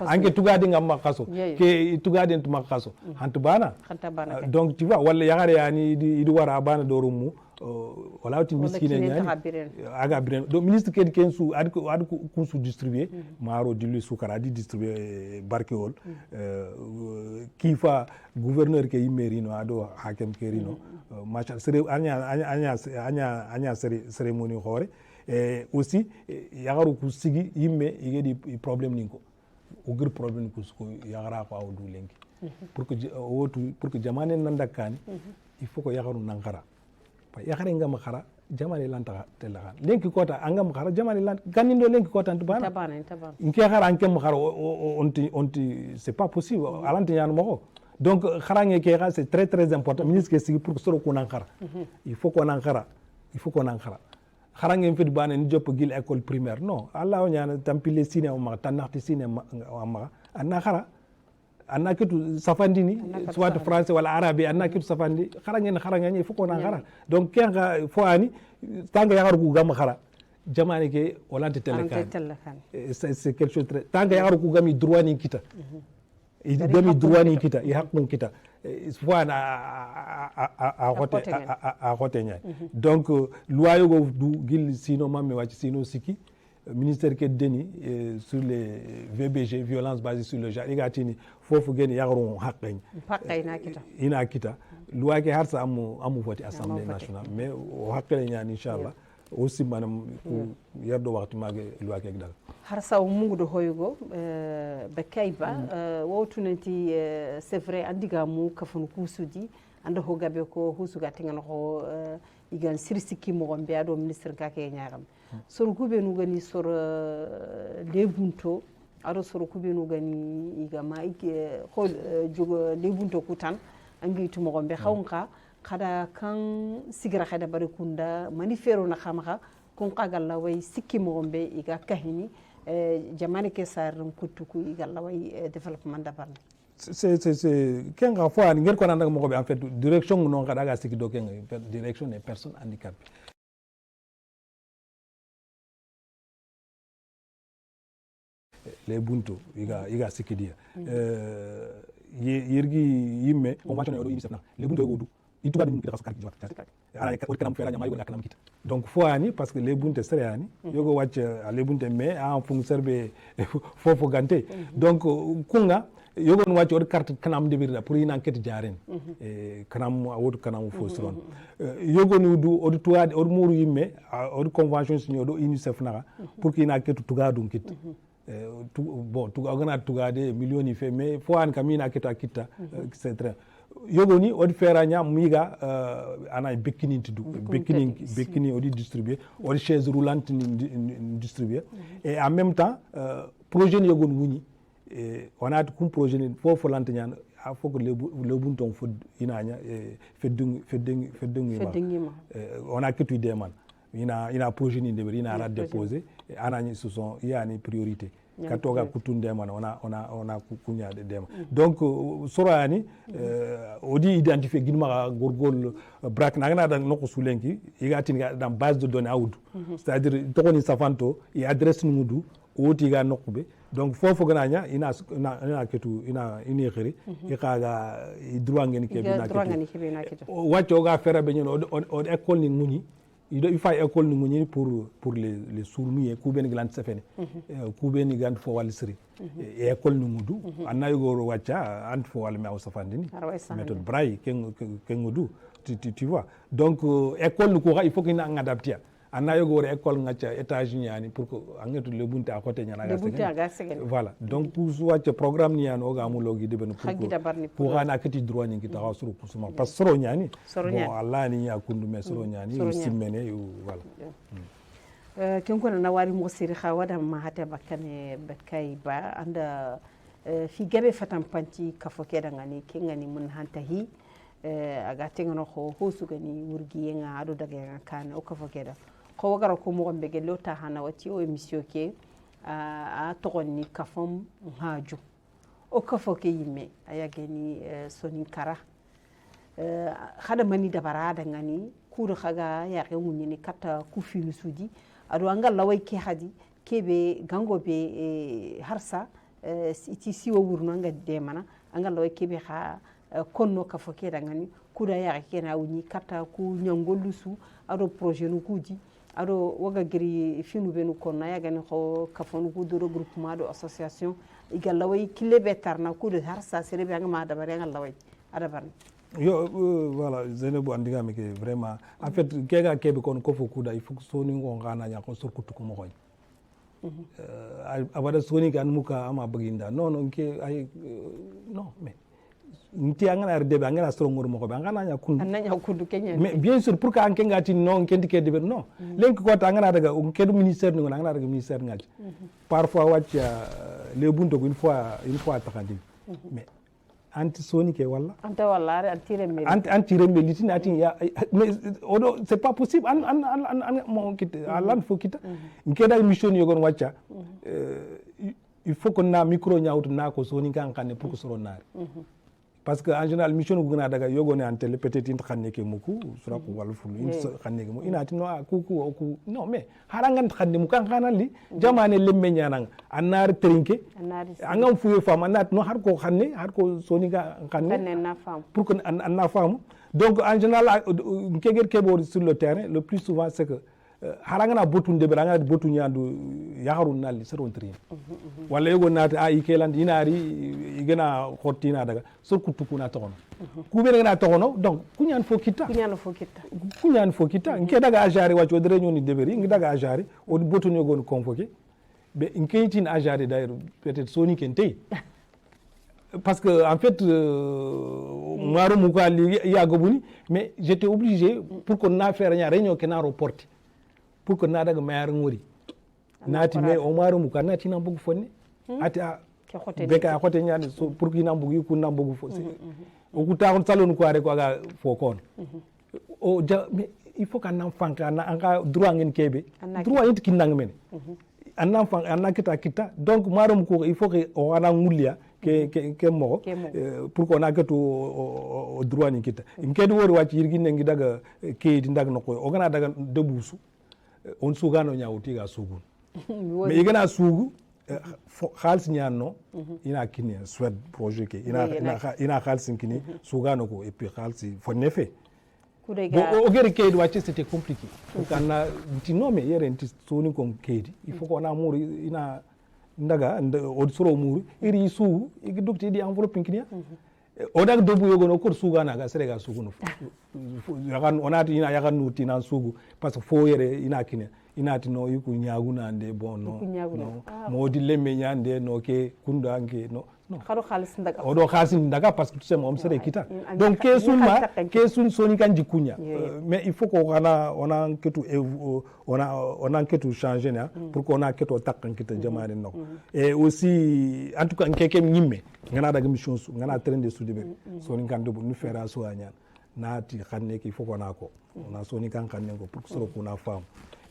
anke tugade ngam makaso ke tugade ntu makaso hantu bana donc tu vois wala yagare yani di wara bana do rumu wala uti miskine yani aga biren do ministre ke kensu ad ko su distribuer maro dilu sukara di distribuer barkewol kifa gouverneur ke yimerino ado hakem kerino macha sere anya cérémonie hore et aussi yagaru ku sigi yimme igedi problème ninko o gir problème ku ko yagara ko awdu lenki pour que jamane nandakani il faut ko yagaru nankara pa yagare ngam khara jamane lanta telaga lenki kota angam khara jamane lant ganindo lenki kota tabana inke khara ankem khara onti c'est pas possible alante yan moko donc kharange ke c'est très très important ministre ke sigi pour que soro ko nankara il faut qu'on ankara kharange mfidi bana ni jopp gil école primaire non allah nyana tampile sine ma tanarti sine ma anakara anakitu safandini soit français wala arabe anakitu safandi kharange il faut qu'on ankara donc kenga foani tanga yagar ku gam khara jamane ke olante telekan c'est quelque chose très tanga yagar ku gami droit ni kita demi droit ni kita i hakun kita fois a hotenya donc loi yo du gil sino mamme wati sino siki ministère ke deni sur les VBG violence basée sur le genre igatini fofu geni yagron hakqen ina kita loi ke harsa amu voté assemblée nationale mais o hakkele nyani inchallah aussi manam yardo waxtu mage loi ke dal har saw mungudo hoygo be kayba wowtunanti c'est vrai andiga mu kafun kusudi anda ho gabe ko husuga tingan ho igan sirsiki mo gombe ado ministre kake nyaagam sor kube nu gani sor lebunto ado sor kube nu gani igama ike hol jogo lebunto kutan angi to mo gombe xawnka kada kan sigira khada bari kunda manifero na khamaha kun qagalla way sikki mo gombe iga kahini jamane ke sar kutuku igalla way développement dabarne c'est kenga fois ngir ko nanda mo be en fait direction non kada ga siki do kenga direction des personnes handicapées. Les bunto iga siki dia yirgi yimme convention o do yimsefna les bunto go du ituba dum kita sakki jota ala ka kanam fera nyama yogo kanam kita donc fo ani parce que les bunte sere ani yogo wacc les bunte mais en fung serbe fofo gante donc kunga yogo no wacc o carte kanam debirda pour ina enquête jaren kanam awod kanam fo sron yogo no du o tuade o muru yimme o convention signé do UNICEF na pour ina enquête tuga dum kit bon tuga ogana tugade millions ni fait mais fo an kamina kita c'est très yogoni odi feranya miga ana bekini tidu bekini odi distribuer odi chaise roulante ni distribuer et en même temps projet yogon wuni on a kum projet ni fo lante nyana a faut que le bunton fo inanya feddungi on a que tu demandes ina projet ni de ina ra déposer anani ce sont yani priorité katoga kutunde man ona kunya de dem donc sorani odi identifier ginma gorgol brak nagna dan noko sulenki igati dans base de données awdu c'est-à-dire tokoni safanto et adresse nudu oti ga nokube donc fofo gananya ina ketu ina ini khiri ikaga droit ngeni ke na ketu waccio ga fera be nyon o école ni nguni il faut école ni nguni pour les sourds et kuben gland sefene kuben gland fo wal siri et école ni ngudu anna yogoro wacca ant fo wal mew safandini méthode braille ken ngudu tu vois donc école ko il faut qu'il na adapter anna yogoro école ngacha étage ni pour que angetu le bunte à côté nyana ga voilà donc pour wacca programme ni an oga amulogi de ben pour ana kati droit ni kita wasuru pour suma parce soro nyani bon allah ni ya kundu me soro nyani simmene voilà ken kona na wari mo siri khawada ma hata bakane bakai ba anda fi gabe fatan panti kafoke dangani kengani mun hantahi aga tengano ho su gani wurgi yenga ado daga kan o kafoke da ko wagara ko mo gombe gelo ta hana wati o emission ke a togoni kafom haju o kafoke yimme ayageni sonin kara khada mani dabara dangani kudu khaga ya ngunyi ni kata ku filu sudi ado angal lawai ke hadi kebe gango be harsa iti siwo wurno nga demana angal lawai kebe kha konno kafoke dangani kuda ya kena wuni kata ku nyangolusu ado projet nu kuji ado waga giri finu benu konna ya gani ko kafonu ku do regroupement de association igal lawai kilebe tarna kudu harsa serebe nga ma dabare angal lawai adabarni yo voilà Zainabou andiga me que vraiment en fait kega kebe kon ko fo kuda il faut que soni ngo ngana nya ko sorkutu ko mo koy abada soni kan muka ama baginda non ke ay non mais nti angana rdebe angana soro ngor mo ko be angana nya kundu ananya kundu kenya mais bien sûr pour que anke ngati non kendi ke debe non lenk ko ta angana daga kedu ministère ni ngona angana daga ministère ngati parfois waccia le bunto ko une fois takandi mais anti soni ke walla anta walla anti remeli tin ati ya mais odo c'est pas possible an mo kit alan fo kita ngeda mission yogon wacca il faut qu'on na micro nyawtu na ko soni kan kanne pour ko soro nari parce que en général mission ko gna daga yogone antele peut-être int xanne ke muku sura ko wal fulu int xanne ke mu inati no ku non mais harangan xanne mu kan xanali jamane lemme nyanang anar trinke angam fuye fam anat no har ko xanne har ko soni ga xanne na fam pour que an na fam donc en général keger kebo sur le terrain le plus souvent c'est que harangana botunde be ranga botu nyandu yaharun nalli seron trin walla yego nata ikeland inari igena khottina daga sur kutukuna tokono kubere na tokono donc kunyan fo kita nke daga ajari wacho dere nyoni deberi ngi daga ajari o botu nyogon convoqué be inketin ajari d'ailleurs peut-être soni kente parce que en fait maro mukali ya gobuni mais j'étais obligé pour qu'on a faire une réunion que na reporter pour que nada ga mayar ngori nati me o maru mu kana tina bugu fonne ati a beka khote nyaade so pour que na bugu ku na bugu fo o ku ta on salon ko are ko aga fo kon o ja mais il faut qu'un enfant kana anga droit ngene kebe droit yit kinang men un enfant anna kita donc maru mu ko il faut que o ana ngulia ke mo pour qu'on a que to o droit ni kita nkedu wori wacci yirgin ngi daga keedi ndag no ko o gana daga debusu on sugano nyawti ga sugun mais igana sugu xaalis ñaanno ina kini swed projet ke ina xaalis kini sugano ko et puis xaalis fonne fe o geri keydi wacce c'était compliqué kana ti no me yere nti soni kon keydi il faut qu'on a muru ina ndaga o soro muru iri sugu igi dokti di enveloppe kini o dag dobu yogo no ko sugana ga serega sugu no yagan onati ina yagan nuti na sugu parce que fo yere ina kini inati no yiku ñagunande bon no modi lemme ñande no ke kunda anke no kharo khalis ndaga odo khalis ndaga parce que tout ça mom sere kita donc ke sun soni kan jikunya mais il faut qu'on on a ketu changer na pour qu'on a keto takkan kita jamane no et aussi en tout cas nkeke nyimme ngana daga mission su ngana train de soudebe soni kan do nu fera so anya nati xanne ki faut qu'on a ko on a soni kan xanne ko pour soro kuna femme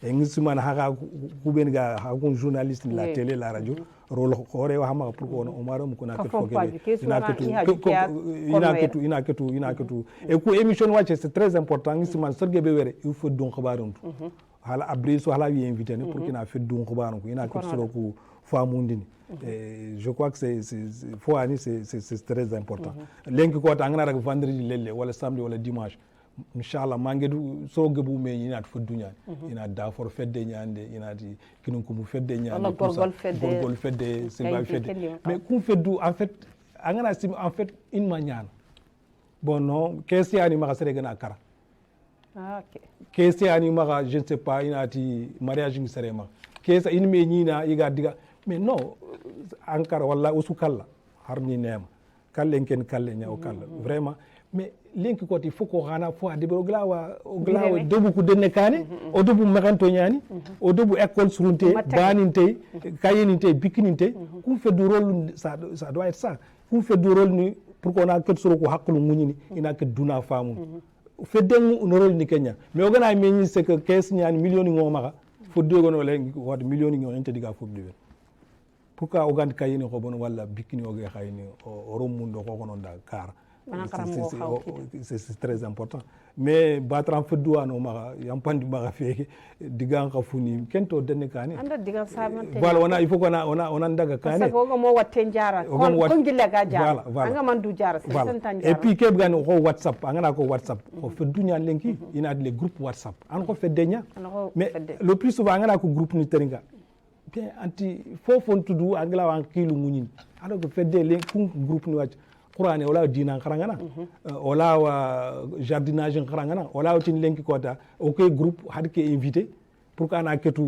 et ngisman haka kuben ga hakun journaliste la télé la radio rôle xore wa hama pour ko on maro mu kuna ket fogé ina ketu et ku émission wacce c'est très important ngisman sorge be wéré il faut don xabarum hala abri so hala wi invité ne pour kina fait don xabarum ko ina ket soro ku famundini et je crois que c'est faut ani c'est très important lenki ko ta ngana rek vendredi lelle wala samedi wala dimanche inchallah mangedu so gebu me ina fo dunya ina da for fedde nyande ina di kinun ko mu fedde nyande gorgol fedde c'est ba fedde mais kum feddu en fait angana sim en fait une manière bon non qu'est-ce yani ma sere gana kara ok qu'est-ce yani ma je ne sais pas ina ti mariage ngi sere ma qu'est-ce in me nyina iga diga mais non ankara walla usukalla harni nema kallen ken kalle nyaaw kalla vraiment mais lenki koti foko xana fo ade o glawa debu ku denne kane o debu maganto nyani o debu école surunte baninte kayininte bikininte kum fait du rôle ça doit être ça kum fait du rôle ni pour qu'on a que soro ko haklu munyini ina que duna famu fait den no rôle ni kenya mais o gana meñi c'est que 15 nyani millions ngo maka fo de gono le wad millions ngo inte diga fo de pourquoi o gand kayini ko bon wala bikini o ge khayni o romundo ko kono da kar c'est très important mais battre en feu douane ma yampandi ma feke digan ka funi kento denne kane anda digan samante voilà il faut qu'on a ndaga kane parce que mo watte njara kon gilla ga jara anga mandu jara c'est tan jara et puis keb gan ko whatsapp anga ko whatsapp ko fe dunya lenki ina les groupes whatsapp an ko fe denya mais le plus souvent anga ko groupe ni teringa bien anti fofon tudu angla wan kilu munyin alors que fe de les groupe ni wacc qur'ane wala dina kharangana wala wa jardinage kharangana wala tin lenki kota ok groupe hadke invité pour kana ketu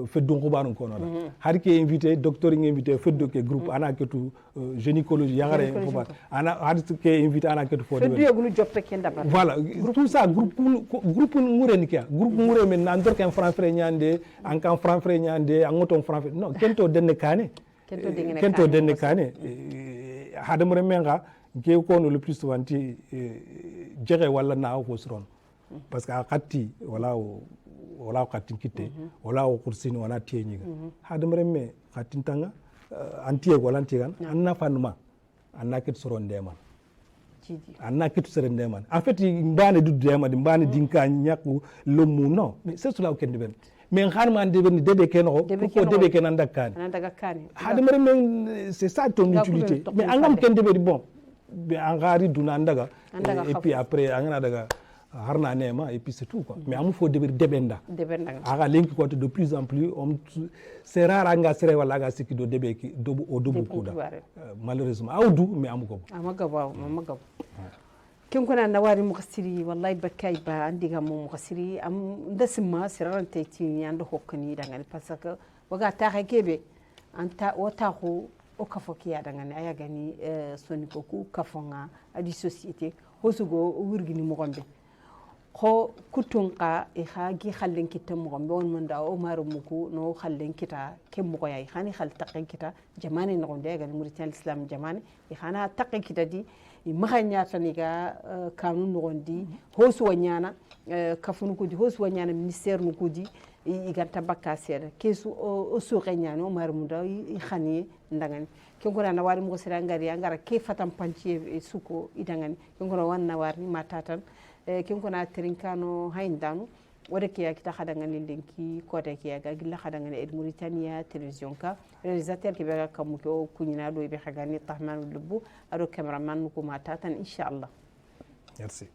fait don khobaron kono la hadke invité docteur invité fait de groupe ana ketu gynécologie yangare khobar ana hadke invité ana ketu fo de yegulu joppe ken dabar voilà tout ça groupe ngure nikia groupe ngure men nandor ken franc frère nyande en kan franc frère nyande en ngoton franc frère non kento denne kane kento denne kane hadamre menga ke ko no le plus souvent ti jere wala na ko sron parce que akati wala khatin kite wala o kursini wala tienyiga hadamre me khatin tanga antie wala antigan anna fanuma anna ket sron deman anna ket sron deman en fait mbane du deman mbane dinka nyaku lomu non mais c'est cela aucun de ben mais xarma ande ben debe ken ko debe ken andakan hadamre men c'est ça ton utilité mais angam ken debe bon be angari duna ndaga et puis après angana daga harna nema et puis c'est tout quoi mais amu fo debenda aga lenki ko de plus en plus c'est rare anga sere wala ga sikki do debe ki do o do kuda malheureusement awdu mais amu ko amaga kin kuna na wari mukassiri wallahi bakay ba andiga mu mukassiri am ndasima sirarante ti yando hokkani dangal parce que waga ta hakebe anta wata ko o kafoki ya dangane aya gani soni ko ku kafonga adi société hosugo wurgini mo gombe ko kutunqa e khagi khallen kitta mo gombe won manda o maru muku no khallen kita kem mo yai khani khal taqen kita jamane no gonde gal muritan islam jamane e khana taqen kita di mahanya taniga kanun no gondi hosu wanyana kafunu kudi hosu wanyana ministère no kudi iganta bakka seeda kesu o suxe ñani o mari munda i xaniye ndangani kenkona na wari mogo sera ngari angara ke fatan panci suko idangani kenkona wanna warni matatan kenkona trinkano hayndanu wode ke yakita khadangani lenki kote ke yaga gilla khadangani el Mauritania télévision ka réalisateur ke bega kamuko kunyina do be khagani tahmanu lubu ado cameraman ko matatan inshallah. Merci.